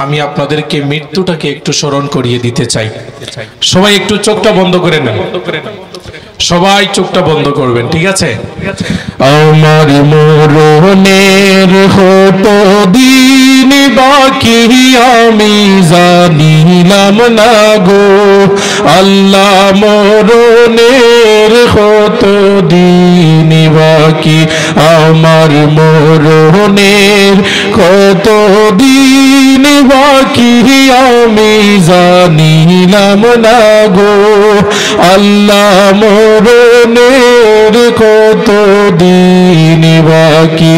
আমি আপনাদেরকে মৃত্যুটাকে একটু স্মরণ করিয়ে দিতে চাই। সবাই একটু চোখটা বন্ধ করে নেন, সবাই চোখটা বন্ধ করবেন, ঠিক আছে? আমার মরণের হতো দিন বাকি আমি জানিলাম না গো আল্লাহ, মরণের হতো দিন বাকি আমার মরণের কত দিন বাকি আমি জানিলাম না গো আল্লাহ, মরণের কত দিন বাকি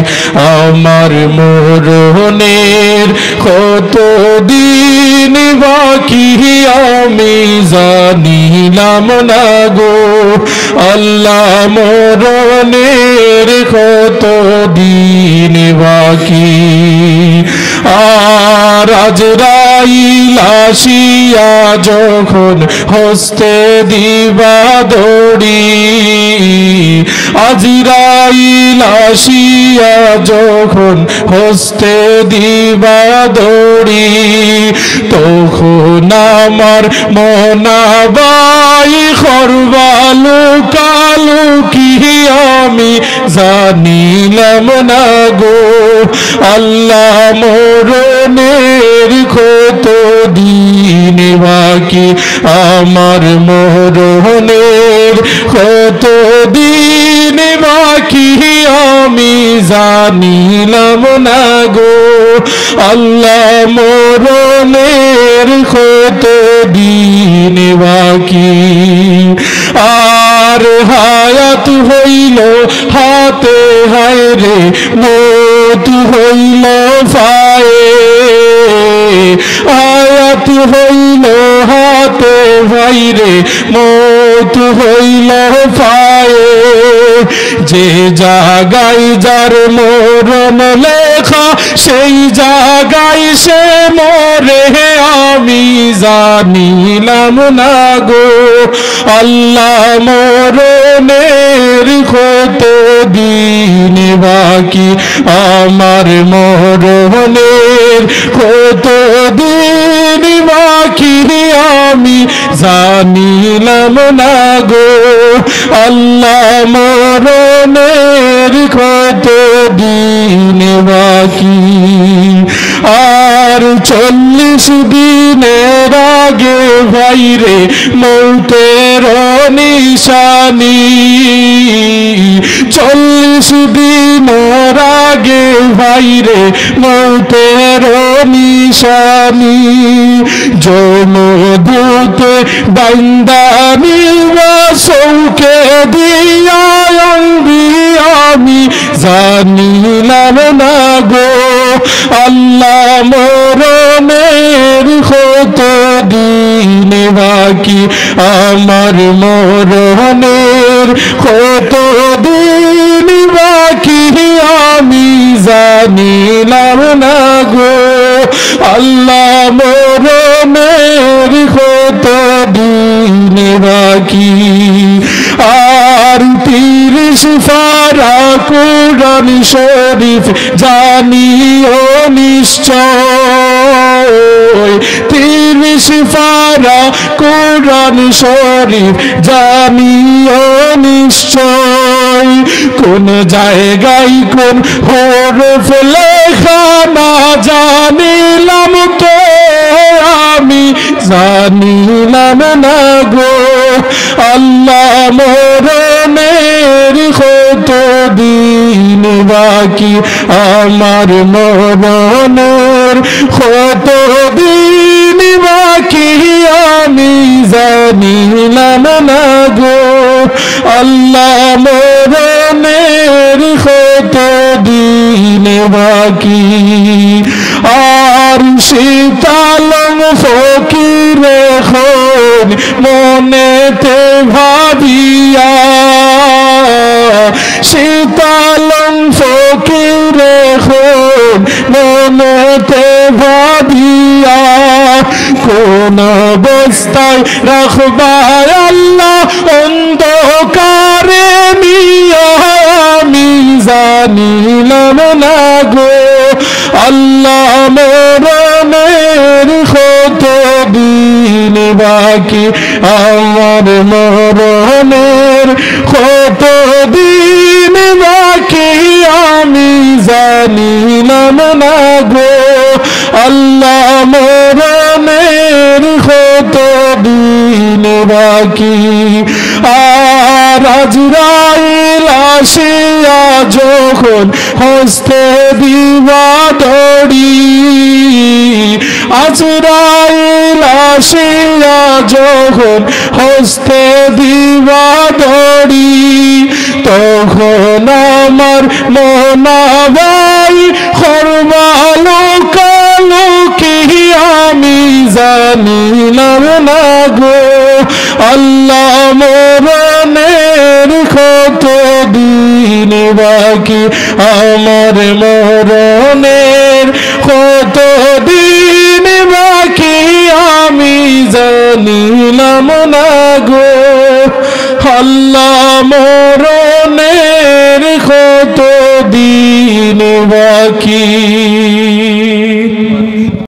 আমার মরণের কত দিন বাকি আমি জানিলাম না গো আল্লাহ, মরণের কত দিন বাকি। আর আজরাইল আসিয়া যখন হস্তে দিবা দড়ি, আজরাইল আসিয়া যখন হস্তে দিবা দড়ি, তখন আমার মনাবাই খরবালু কালু কি আমি জানিলাম না গো আল্লাহ, মরণের কত দিন বাকি আমার মরণের কত দিন বাকি আমি জানিলাম না গো আল্লাহ, মরণের কত দিন বাকি। আর হায়াত হইল হাতে হায় রে মত হইল পায়ে, হায়াত হইল হাতে ভাই রে মত হইল পায়ে, যে জাগায় যার মরণ লেখা সেই জাগায় সে মরে আমি জানিলাম না গো আল্লাহ, মরণের কত দিন বাকি আমার মরণের কত দিন বাকি আমি জানিলাম না গো আল্লাহ, মরণের কত দিন বাকি। আর 40 দিনের আগে ভাইরে মৌতের নিশানি, 40 দিনের আগে ভাইরে মৌতের নিশানি, যমদূতে বান্দানি চৌকে দিয়া আমি জানিলাম না গো আল্লাহ, মরণের কত দিন বাকি আমার মরণের কত দিন বাকি আমি জানিলাম না গো আল্লাহ, মরণের কত দিন বাকি। আর 30 পারা কুরআন শরীফ জানিও নিশ্চয়, 30 পারা কুরআন শরীফ জানিও নিশ্চয়, কোন জায়গায় কোন হরফ লেখা না জানিলাম তো আমি জানিলাম না গো আল্লাহ, মরণের কত দিন বাকি আমার মরণের কত দিন বাকি আমি জানিলাম না গো আল্লাহ, মরণের কত দিন বাকি। আর শীতালং ফকির খন মনেতে ভাবিয়া, শীতালং ফকির খন মনেতে ভাবিয়া, কোন অবস্থায় রাখবা আল্লাহ অন্ধকারে নিয়া আমি জানিলাম না গো আল্লাহ, মরণে বাকি আমার মরণের কত দিন বাকি আমি জানিলাম না গো আল্লাহ মরণের কত দিন বাকি আর আজরাইল আসিয়া যখন হস্তে দিবা দড়ি আজরাইল আসিয়া যখন হস্তে দিবা দড়ি তখন আমার মনাবাই খরবালো কালো কি আমি জানিলাম না গো আল্লাহ মরণের কত দিন বাকি আমার মরণের কত দিন বাকি আমি জানিলাম না গো আল্লাহ মরণের কত দিন বাকি